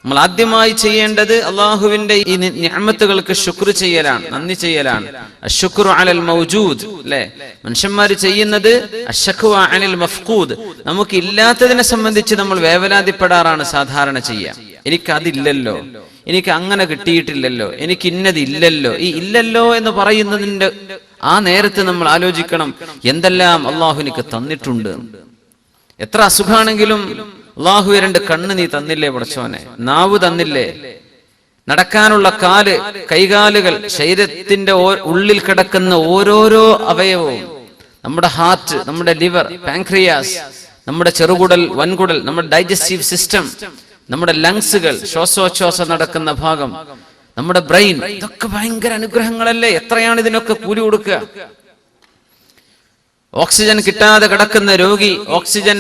നമ്മൾ ആദ്യമായി ചെയ്യേണ്ടത് അള്ളാഹുവിന്റെ ഈ നിഅമത്തുകൾക്ക് ശുക്ർ ചെയ്യലാണ്, നന്ദി ചെയ്യലാണ്. അശ്ശുക്റു അലൽ മൗജൂദ്, അല്ലെ? മനുഷ്യന്മാർ ചെയ്യുന്നത് അശ്ശക്വ അനിൽ മഫ്ഖൂദ്, നമുക്ക് ഇല്ലാത്തതിനെ സംബന്ധിച്ച് നമ്മൾ വേവലാതിപ്പെടാറാണ് സാധാരണ ചെയ്യുക. എനിക്കതില്ലല്ലോ, എനിക്ക് അങ്ങനെ കിട്ടിയിട്ടില്ലല്ലോ, എനിക്ക് ഇന്നതില്ലല്ലോ. ഈ ഇല്ലല്ലോ എന്ന് പറയുന്നതിന്റെ ആ നേരത്ത് നമ്മൾ ആലോചിക്കണം, എന്തെല്ലാം അള്ളാഹു എനിക്ക് തന്നിട്ടുണ്ട്. എത്ര അസുഖാണെങ്കിലും അള്ളാഹു 2 കണ്ണ് നീ തന്നില്ലേ പടച്ചോനെ, നാവ് തന്നില്ലേ, നടക്കാനുള്ള കാല്, കൈകാലുകൾ, ശരീരത്തിന്റെ ഉള്ളിൽ കിടക്കുന്ന ഓരോരോ അവയവവും, നമ്മുടെ ഹാർട്ട്, നമ്മുടെ ലിവർ, പാൻക്രിയാസ്, നമ്മുടെ ചെറുകുടൽ, വൻകുടൽ, നമ്മുടെ ഡൈജസ്റ്റീവ് സിസ്റ്റം, നമ്മുടെ ലങ്സുകൾ, ശ്വാസോച്ഛ്വാസം നടക്കുന്ന ഭാഗം, നമ്മുടെ ബ്രെയിൻ, ഇതൊക്കെ ഭയങ്കര അനുഗ്രഹങ്ങളല്ലേ. എത്രയാണ് ഇതിനൊക്കെ കൂലി കൊടുക്കുക? ഓക്സിജൻ കിട്ടാതെ കിടക്കുന്ന രോഗി, ഓക്സിജൻ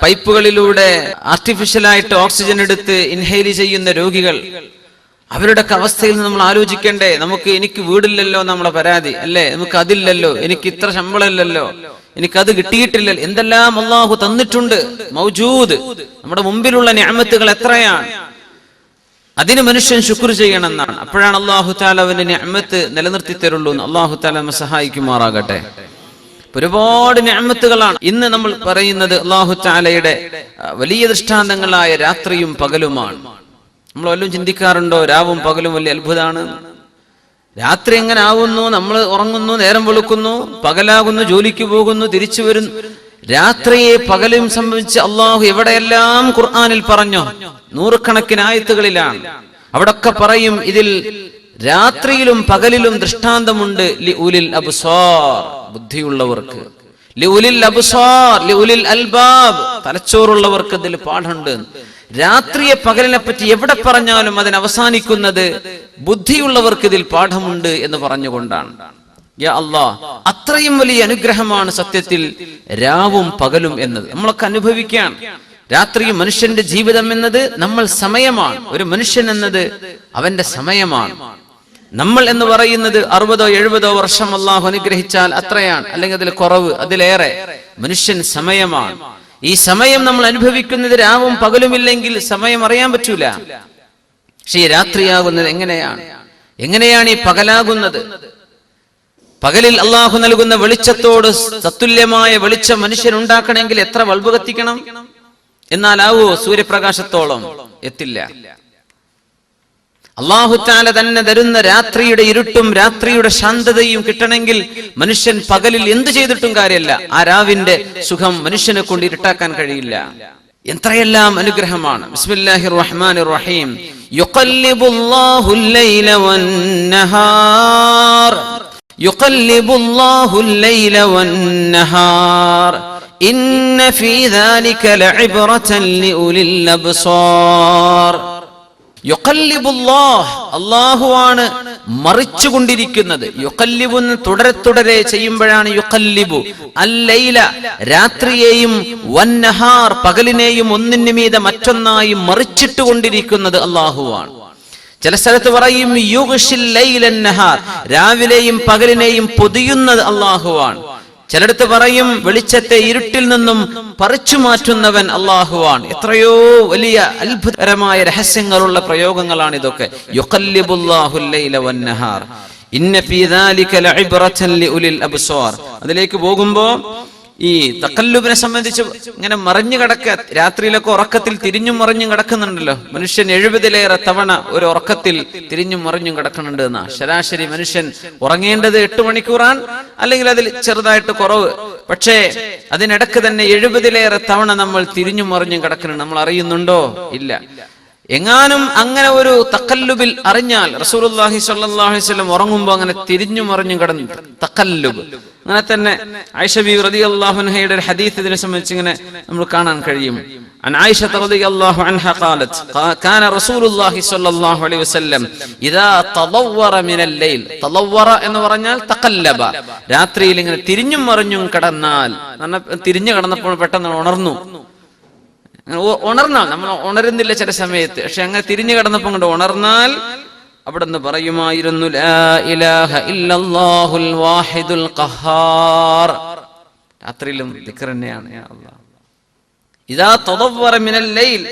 പൈപ്പുകളിലൂടെ ആർട്ടിഫിഷ്യലായിട്ട് ഓക്സിജൻ എടുത്ത് ഇൻഹെയിൽ ചെയ്യുന്ന രോഗികൾ, അവരുടെയൊക്കെ അവസ്ഥയിൽ നമ്മൾ ആലോചിക്കണ്ടേ? എനിക്ക് വീടില്ലല്ലോ നമ്മളെ പരാതി, അല്ലേ? നമുക്ക് അതില്ലല്ലോ, എനിക്ക് ഇത്ര ശമ്പളമില്ലല്ലോ, എനിക്കത് കിട്ടിയിട്ടില്ലല്ലോ. എന്തെല്ലാം അള്ളാഹു തന്നിട്ടുണ്ട്. മൗജൂദ്, നമ്മുടെ മുമ്പിലുള്ള നിഅമത്തുകൾ എത്രയാണ്. അതിന് മനുഷ്യൻ ശുക്ർ ചെയ്യണമെന്നാണ്. അപ്പോഴാണ് അള്ളാഹു തആല അവന്റെ നിഅമത്ത് നിലനിർത്തി തരുള്ളൂ. അള്ളാഹു തആല നമ്മെ സഹായിക്കുമാറാകട്ടെ. ഒരുപാട് നിഅമത്തുകളാണ് ഇന്ന് നമ്മൾ പറയുന്നത്. അള്ളാഹു തആലയുടെ വലിയ ദൃഷ്ടാന്തങ്ങളായ രാത്രിയും പകലുമാണ്. നമ്മൾ വല്ലതും ചിന്തിക്കാറുണ്ടോ? രാവും പകലും വലിയ അത്ഭുതമാണ്. രാത്രി എങ്ങനെ ആവുന്നു? നമ്മൾ ഉറങ്ങുന്നു, നേരം വെളുക്കുന്നു, പകലാകുന്നു, ജോലിക്ക് പോകുന്നു, തിരിച്ചു വരുന്നു. രാത്രിയെ പകലും സംബന്ധിച്ച് അള്ളാഹു എവിടെയെല്ലാം ഖുർആനിൽ പറഞ്ഞോ? നൂറുകണക്കിന് ആയത്തുകളിലാണ്. അവിടൊക്കെ പറയും ഇതിൽ രാത്രിയിലും പകലിലും ദൃഷ്ടാന്തമുണ്ട്. ലിഉലിൽ അബ്സാർ, ബുദ്ധിയുള്ളവർക്ക്. ലിഉലിൽ അബ്സാർ ലിഉലിൽ അൽബാബ്, തലച്ചോറുള്ളവർക്ക് ഇതിൽ പാഠമുണ്ട്. രാത്രിയെ പകലിനെ പറ്റി എവിടെ പറഞ്ഞാലും അതിന് അവസാനിക്കുന്നത് ബുദ്ധിയുള്ളവർക്ക് ഇതിൽ പാഠമുണ്ട് എന്ന് പറഞ്ഞുകൊണ്ടാണ്. യാ അല്ലാഹ്, അത്രയും വലിയ അനുഗ്രഹമാണ് സത്യത്തിൽ രാവും പകലും എന്നത്. നമ്മളൊക്കെ അനുഭവിക്കാൻ. രാത്രിയും മനുഷ്യന്റെ ജീവിതം എന്നത് നമ്മൾ സമയമാണ്. ഒരു മനുഷ്യൻ എന്നത് അവന്റെ സമയമാണ്. നമ്മൾ എന്ന് പറയുന്നത് 60-70 വർഷം അള്ളാഹു അനുഗ്രഹിച്ചാൽ അത്രയാണ്, അല്ലെങ്കിൽ അതിൽ കുറവ്, അതിലേറെ. മനുഷ്യൻ സമയമാണ്. ഈ സമയം നമ്മൾ അനുഭവിക്കുന്നത് രാവും പകലുമില്ലെങ്കിൽ സമയം അറിയാൻ പറ്റൂല. പക്ഷേ ഈ രാത്രിയാകുന്നത് എങ്ങനെയാണ് ഈ പകലാകുന്നത്? പകലിൽ അള്ളാഹു നൽകുന്ന വെളിച്ചത്തോട് തത്തുല്യമായ വെളിച്ചം മനുഷ്യൻ ഉണ്ടാക്കണമെങ്കിൽ എത്ര ബൾബ് കത്തിക്കണം? എന്നാലാവോ സൂര്യപ്രകാശത്തോളം? എത്തില്ല. അള്ളാഹു തആല തന്നെ തരുന്ന രാത്രിയുടെ ഇരുട്ടും രാത്രിയുടെ ശാന്തതയും കിട്ടണമെങ്കിൽ മനുഷ്യൻ പകലിൽ എന്ത് ചെയ്തിട്ടും കാര്യമില്ല. ആ രാവിന്റെ സുഖം മനുഷ്യനെ കൊണ്ട് ഇരുട്ടാക്കാൻ കഴിയില്ല. എത്രയെല്ലാം അനുഗ്രഹമാണ്. ബിസ്മില്ലാഹിർ റഹ്മാനിർ റഹീം. യുഖല്ലിബുല്ലാഹുൽ ലൈല വന്നഹാർ യുഖല്ലിബുല്ലാഹുൽ ലൈല വന്നഹാർ ഇന്ന ഫീ ദാലിക ലഇബ്റതൻ ലിഉലിൽ അബ്സാർ. യുഖല്ലിബുല്ലാഹ്, അല്ലാഹുവാണ് മറിച്ചുകൊണ്ടിരിക്കുന്നത്. യുഖല്ലിബു തുടരെ ചെയ്യുമ്പോഴാണ് യുഖല്ലിബു. അല്ലൈല, രാത്രിയെയും, വന്നഹാർ, പകലിനെയും ഒന്നിന് മീതെ മറ്റൊന്നായി മറിച്ചിട്ട് കൊണ്ടിരിക്കുന്നത് അല്ലാഹുവാണ്. ചില സ്ഥലത്ത് പറയും യുഗ്ഷിൽ ലൈലൻ നഹാർ, രാവിലെയും പകലിനെയും പൊതിയുന്നത് അല്ലാഹുവാണ്. ചിലടത്ത് പറയും വെളിച്ചത്തെ ഇരുട്ടിൽ നിന്നും പറിച്ചു മാറ്റുന്നവൻ അല്ലാഹുവാണ്. എത്രയോ വലിയ അത്ഭുതകരമായ രഹസ്യങ്ങളുള്ള പ്രയോഗങ്ങളാണ് ഇതൊക്കെ. യുഖല്ലിബുല്ലാഹുൽ ലൈല വന്നഹാർ ഇന്ന ഫീ ദാലിക ലഇബ്റതൻ ലിഉലിൽ അബ്സാർ. അതിലേക്ക് പോകുമ്പോ ഈ തഖല്ലുബിനെ സംബന്ധിച്ച് ഇങ്ങനെ മറിഞ്ഞു കിടക്കുക. രാത്രിയിലൊക്കെ ഉറക്കത്തിൽ തിരിഞ്ഞും മറിഞ്ഞും കിടക്കുന്നുണ്ടല്ലോ മനുഷ്യൻ. 70-ലേറെ തവണ ഒരു ഉറക്കത്തിൽ തിരിഞ്ഞും മറിഞ്ഞും കിടക്കുന്നുണ്ട് എന്നാ. ശരാശരി മനുഷ്യൻ ഉറങ്ങേണ്ടത് 8 മണിക്കൂറാണ്, അല്ലെങ്കിൽ അതിൽ ചെറുതായിട്ട് കുറവ്. പക്ഷേ അതിനിടക്ക് തന്നെ 70-ലേറെ തവണ നമ്മൾ തിരിഞ്ഞും മറിഞ്ഞും കിടക്കുന്നുണ്ട്. നമ്മൾ അറിയുന്നുണ്ടോ? ഇല്ല. എങ്ങാനും അങ്ങനെ ഒരു തഖല്ലുബിൽ അറിഞ്ഞാൽ, റസൂലുള്ളാഹി സ്വല്ലല്ലാഹു അലൈഹി വസല്ലം ഉറങ്ങുമ്പോൾ അങ്ങനെ തിരിഞ്ഞു മറിഞ്ഞു കിടന്നു തഖല്ലുബ്. അങ്ങനെ തന്നെ ആയിഷ ബീവി റളിയല്ലാഹു അൻഹയുടെ ഒരു ഹദീസ് ഇതിനെ സംബന്ധിച്ച് ഇങ്ങനെ നമ്മൾ കാണാൻ കഴിയും. അൻ ആയിഷ റളിയല്ലാഹു അൻഹ ഖാലത് കാന റസൂലുള്ളാഹി സ്വല്ലല്ലാഹു അലൈഹി വസല്ലം ഇദാ തദവ്വറ മിനൽ ലൈൽ. തദവ്വറ എന്ന് പറഞ്ഞാൽ തഖല്ലബ, രാത്രിയിൽ ഇങ്ങനെ തിരിഞ്ഞും മറിഞ്ഞും കിടന്നാൽ, തിരിഞ്ഞു കിടന്നപ്പോൾ പെട്ടെന്ന് ഉണർന്നാൽ, നമ്മൾ ഉണരുന്നില്ല ചില സമയത്ത്, പക്ഷെ അങ്ങനെ തിരിഞ്ഞു കിടന്നപ്പോൾ കൊണ്ട് ഉണർന്നാൽ അവിടെ നിന്ന് പറയുമായിരുന്നു ലാ ഇലാഹ ഇല്ലല്ലാഹുൽ വാഹിദുൽ ഖഹാർ. രാത്രിയിലും ദിക്ർ തന്നെയാണ് യാ അല്ലാഹ്. ഇദാ തദവ്വറ മിനൽ ലൈൽ,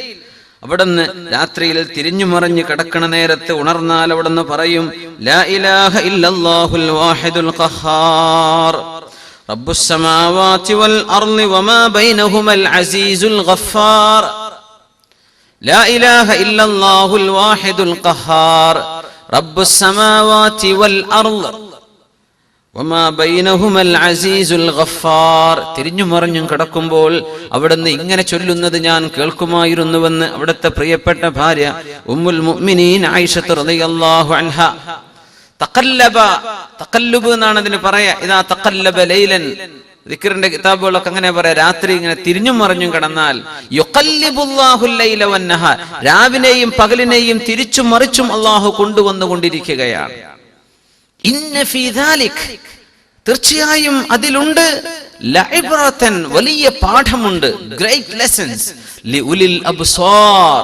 അവിടുന്ന് രാത്രിയിൽ തിരിഞ്ഞുമറിഞ്ഞ് കിടക്കണ നേരത്ത് ഉണർന്നാൽ അവിടുന്ന് പറയും ലാ ഇലാഹ ഇല്ലല്ലാഹുൽ വാഹിദുൽ ഖഹാർ റബ്ബുസ് സമാവാതി വൽ അർളി വമാ ബൈനഹുമൽ അസീസുൽ ഗഫാർ. ലാ ഇലാഹ ഇല്ലല്ലാഹുൽ വാഹിദുൽ ഖഹാർ റബ്ബുസ് സമാവാതി വൽ അർളി വമാ ബൈനഹുമൽ അസീസുൽ ഗഫാർ. തിരിഞ്ഞുമറിഞ്ഞും കിടക്കുമ്പോൾ അവിടുന്ന് ഇങ്ങനെ ചൊല്ലുന്നത് ഞാൻ കേൾക്കുമായിരുന്നുവെന്ന് അവിടുത്തെ പ്രിയപ്പെട്ട ഭാര്യ ഉമ്മുൽ മുഅ്മിനീൻ ആയിഷ റളിയല്ലാഹു അൻഹ. തഖല്ലുബ് എന്നാണ് അതിന് പറയാ. ഇദാ തഖല്ലബ ലൈലൻ, ദിക്റിന്റെ കിതാബുകളൊക്കെ അങ്ങനെ പറയാ. രാത്രി ഇങ്ങനെ തിരിഞ്ഞും മറിഞ്ഞും കിടന്നാൽ യുഖല്ലിബുല്ലാഹുൽ ലൈല വന്നഹാർ, രാവിലെയും പകലിനെയും തിരിച്ചും മറിച്ചും അല്ലാഹു കൊണ്ടുവന്നുകൊണ്ടിരിക്കുകയാണ്. ഇന്ന ഫീ ദാലിക്, തീർച്ചയായും അതിലുണ്ട് ലഇബ്റതൻ, വലിയ പാഠമുണ്ട്, ഗ്രേറ്റ് ലെസൺസ് ലിഉലിൽ അബ്സാർ,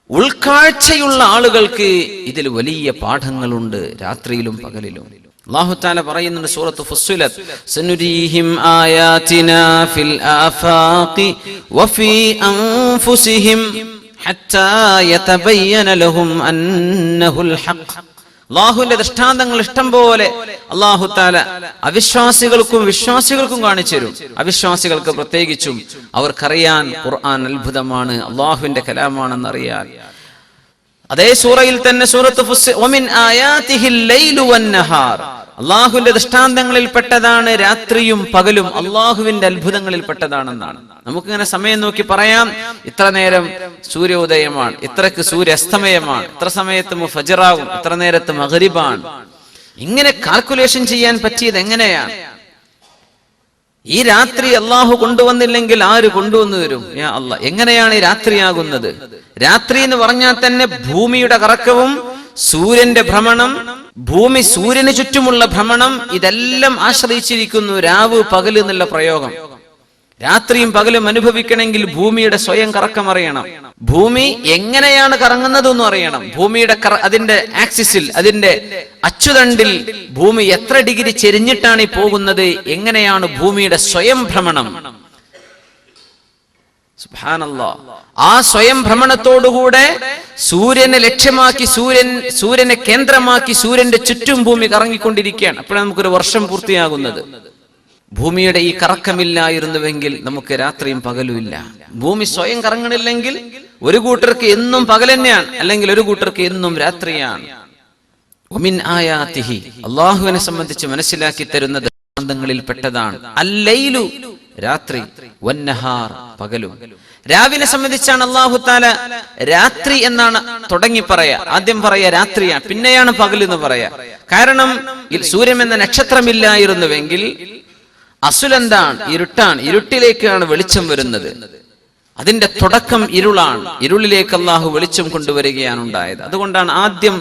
ഉൾക്കാഴ്ചയുള്ള ആളുകൾക്ക് ഇതിൽ വലിയ പാഠങ്ങളുണ്ട് രാത്രിയിലും പകലിലും. അല്ലാഹു തആല പറയുന്നുണ്ട് സൂറത്ത് ഫുസ്സിലത്ത്, സനുരീഹിം ആയാതിനാ ഫിൽ ആഫാഖി വഫീ അൻഫുസിഹിം ഹത്താ യതബയ്യന ലഹും അന്നഹുൽ ഹഖ്. അല്ലാഹുവിന്റെ ദൃഷ്ടാന്തങ്ങൾ ഇഷ്ടം പോലെ അല്ലാഹു തആല അവിശ്വാസികൾക്കും വിശ്വാസികൾക്കും കാണിച്ചു തരും. അവിശ്വാസികൾക്ക് പ്രത്യേകിച്ചും അവർക്കറിയാൻ ഖുർആൻ അത്ഭുതമാണ്, അല്ലാഹുവിന്റെ കലാമാണെന്ന് അറിയാൻ. അതേ സൂറയിൽ തന്നെ സൂറത്ത് ഫുസ്സിൽ വമിൻ ആയാതിഹിൽ ലൈലു വന്നഹാർ, അല്ലാഹുവിന്റെ ദൃഷ്ടാന്തങ്ങളിൽ പെട്ടതാണ് രാത്രിയും പകലും, അല്ലാഹുവിന്റെ അത്ഭുതങ്ങളിൽ പെട്ടതാണെന്നാണ്. നമുക്കിങ്ങനെ സമയം നോക്കി പറയാം, ഇത്ര നേരം സൂര്യോദയമാണ്, ഇത്രക്ക് സൂര്യാസ്തമയമാണ്, ഇത്ര സമയത്ത് മുഫജ്റാവും, ഇത്ര നേരത്ത് മഗ്രിബാണ്. ഇങ്ങനെ കാൽക്കുലേഷൻ ചെയ്യാൻ പറ്റിയത് എങ്ങനെയാണ്? ഈ രാത്രി അല്ലാഹു കൊണ്ടുവന്നില്ലെങ്കിൽ ആര് കൊണ്ടുവന്നു തരും? യാ അല്ലാഹ്. എങ്ങനെയാണ് ഈ രാത്രിയാകുന്നത്? രാത്രി എന്ന് പറഞ്ഞാൽ തന്നെ ഭൂമിയുടെ കറക്കവും സൂര്യന്റെ ഭ്രമണം, ഭൂമി സൂര്യന് ചുറ്റുമുള്ള ഭ്രമണം, ഇതെല്ലാം ആശ്രയിച്ചിരിക്കുന്നു രാവ് പകൽ എന്നുള്ള പ്രയോഗം. രാത്രിയും പകലും അനുഭവിക്കണമെങ്കിൽ ഭൂമിയുടെ സ്വയം കറക്കം അറിയണം. ഭൂമി എങ്ങനെയാണ് കറങ്ങുന്നതെന്നും അറിയണം. ഭൂമിയുടെ അതിന്റെ ആക്സിസിൽ, അതിന്റെ അച്ചുതണ്ടിൽ ഭൂമി എത്ര ഡിഗ്രി ചെരിഞ്ഞിട്ടാണ് ഈ പോകുന്നത്, എങ്ങനെയാണ് ഭൂമിയുടെ സ്വയം ഭ്രമണം. സുബ്ഹാനല്ലാഹ്. ആ സ്വയം ഭ്രമണത്തോടുകൂടെ സൂര്യനെ ലക്ഷ്യമാക്കി, സൂര്യനെ കേന്ദ്രമാക്കി സൂര്യന്റെ ചുറ്റും ഭൂമി കറങ്ങിക്കൊണ്ടിരിക്കുകയാണ്. അപ്പോഴാണ് നമുക്കൊരു വർഷം പൂർത്തിയാകുന്നത്. ഭൂമിയുടെ ഈ കറക്കമില്ലായിരുന്നുവെങ്കിൽ നമുക്ക് രാത്രിയും പകലും ഇല്ല. ഭൂമി സ്വയം കറങ്ങണില്ലെങ്കിൽ ഒരു കൂട്ടർക്ക് എന്നും പകൽ തന്നെയാണ്, അല്ലെങ്കിൽ ഒരു കൂട്ടർക്ക് എന്നും രാത്രിയാണ്. വമിൻ ആയാതിഹി, അല്ലാഹുവിനെ സംബന്ധിച്ച് മനസ്സിലാക്കി തരുന്ന ദൃഷ്ടാന്തങ്ങളിൽ പെട്ടതാണ് അല്ലൈലു, രാത്രി, വന്നഹാർ, പകലും. രാവിനെ സംബന്ധിച്ചാണ് അല്ലാഹു തആല രാത്രി എന്നാണ് തുടങ്ങി പറയാ. ആദ്യം പറയാ രാത്രിയാണ്, പിന്നെയാണ് പകൽ എന്ന് പറയാ. കാരണം സൂര്യൻ എന്ന നക്ഷത്രമില്ലായിരുന്നുവെങ്കിൽ അസുലെന്താണ്? ഇരുട്ടാണ്. ഇരുട്ടിലേക്കാണ് വെളിച്ചം വരുന്നത്. അതിന്റെ തുടക്കം ഇരുളാണ്. ഇരുളിലേക്ക് അല്ലാഹു വെളിച്ചം കൊണ്ടുവരികയാണ് ഉണ്ടായത്. അതുകൊണ്ടാണ് ആദ്യം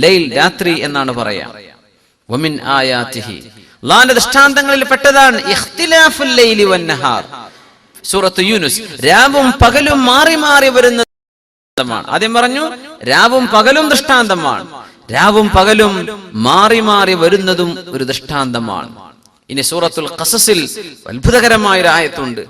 ലൈൽ, രാത്രി എന്നാണ് പറയാ. വമിൻ ആയാതിഹി, അല്ലാഹുവിന്റെ ദൃഷ്ടാന്തങ്ങളിൽ പെട്ടതാണ് ഇഖ്തിലാഫുൽ ലൈലി വന്നഹാർ. സൂറത്ത് യൂനുസ്, രാവും പകലും മാറി മാറി വരുന്നതാണ്. ആദ്യം പറഞ്ഞു രാവും പകലും ദൃഷ്ടാന്തമാണ്, രാവും പകലും മാറി മാറി വരുന്നതും ഒരു ദൃഷ്ടാന്തമാണ്. ഇനി സൂറത്തുൽ ഖസസിൽ അത്ഭുതകരമായ ഒരു ആയത്തുണ്ട്.